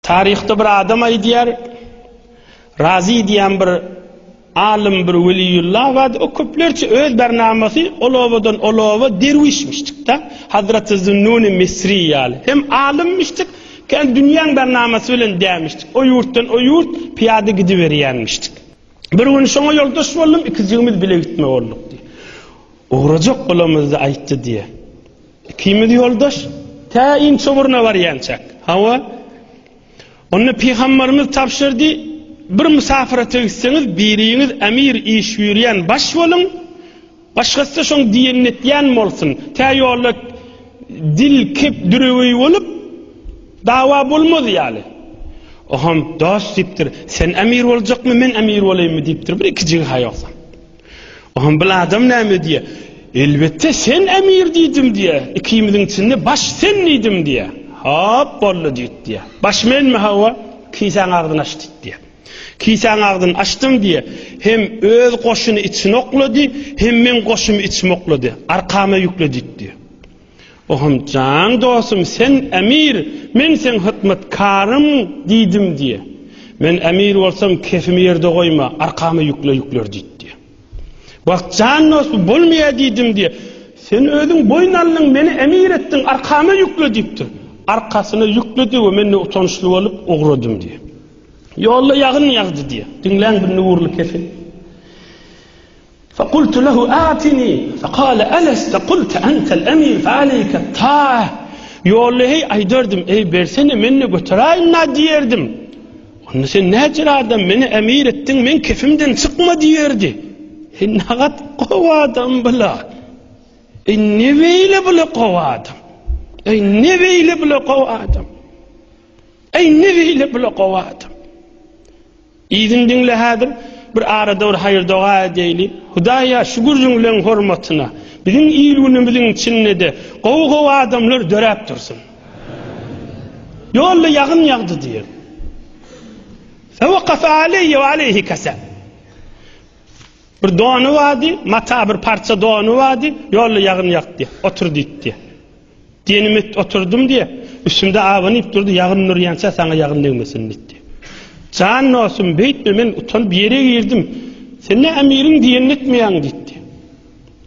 Tarihte bir adam aydiyar, Razi diyen bir alim, bir veliyullah vardı. O köplerçe öz bernamesi olovadan olova dervişmiştik da. Hazreti Zünnun-i Misri yani. Hem alimmiştik, kendi dünyanın bernamesi bilen demiştik. O yurttan o yurt piyade gidiveriyenmiştik. Bir gün şuna yoldaş oldum, ikizimiz bile gitme olduk diye. Uğracak olamızda ayıttı diye. Kimidi yoldaş? Tayin çoburuna var yanacak. Hava? Onu Peygamberimiz tapşırdı. Bir misafirete gitseniz biriniz emir iş yürüyen baş olun. Başkası şoň diýenetýän bolsun. Täýýorluk dil kep dürewi bolup dawa bolmaz ýaly. Oham dost diýipdir. Sen emir boljakmy, men emir bolaymy diýipdir. Bir iki jygy haýoksam. Oham bil adam näme diýe? Elbette sen emir diýdim diýe. Ikimiziň içinde baş sen diýdim diýe. Hop boldy diýdi. Baş menmi hawa? Kiýsan agdyny açdy diýe. Kiýsan agdyny açdym diýe. Hem öz goşuny içine oklady, hem men goşumy içime oklady. Arkama yükledi diýe. Oham can dostum sen emir, men sen hizmetkarym diýdim diýe. Men emir bolsam kefimi ýerde goýma, arkama yükler diýdi. Bak can dostum bolmaýa diýdim diýe. Sen özüň boýnallyň meni emir etdiň, arkama yükle diýipdir. Arkasyna yükledi we men utançly bolup ogradym diýe. Yolla yağın yağdı diye. Dinlen bir nurlu kefil. فقلت له آتني فقال ألست قلت أنت الأمير فعليك الطاعة. Yolla hey aydırdım. Ey bersene menni götürayım na diyerdim. Onu sen necir adam beni emir ettin men kefimden çıkma diyerdi. Nagat kovadım bula. Ne beyle bula kovadım. Ne beyle bula kovadım. Ne beyle bula kovadım. İzin dinle hadir bir arada bir hayır dua edeyli. Hudaya şükürcünlerin hormatına bizim iyiliğimizin içinde de kovu adamlar dörep dursun. Yolla yağın yağdı diyor. Fevakafe aleyhi ve aleyhi kese. Bir doğanı vardı, mata bir parça doğanı vardı, yolla yağın yağdı diye. Otur diye. Diyenime oturdum diye. Üstümde avlanıp durdu, yağın nur yansa sana yağın değmesin diye. Can olsun beytme men utan bir yere girdim. Sen ne emirin diyen etmeyen gitti.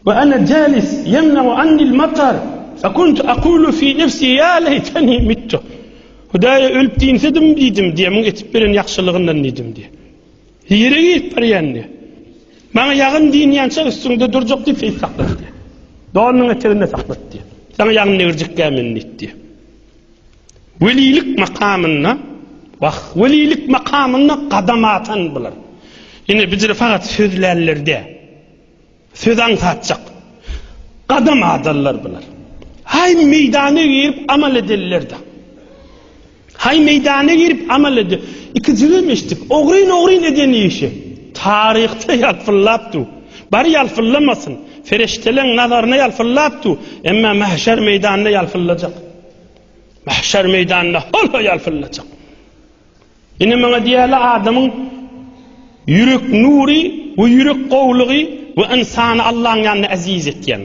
Ve ana jalis yemna'u annil matar. Fekuntu aqulu fi nefsi ya leyteni mittu. Hudaya ölüp dinsedim dedim diye mun etip beren yaxşılığından dedim diye. Yere git baryanne. Bana yağın din yansa üstünde duracak diye feyiz sakladı diye. Doğanın eterinde sakladı diye. Sana yağın ne verecek gelmen diye. Velilik makamına bak, velilik makamına kadamatan bular. Yine bizde fakat sözlerlerde, söz anlatacak, kadam adallar bular. Hay meydana girip amal ederler de. Hay meydana girip amal eder. İkicilemiştik, oğrun edeni işi. Tarihte yalfırlaptı. Bari yalfırlamasın. Fereştelerin nazarına yalfırlaptı. Ama mahşer meydanına yalfırlayacak. Mahşer meydanına hala yalfırlayacak. Yine bana diýerler adamın yürek nuri ve yürek qowlugy ve insany Allah'ın yanına aziz etken.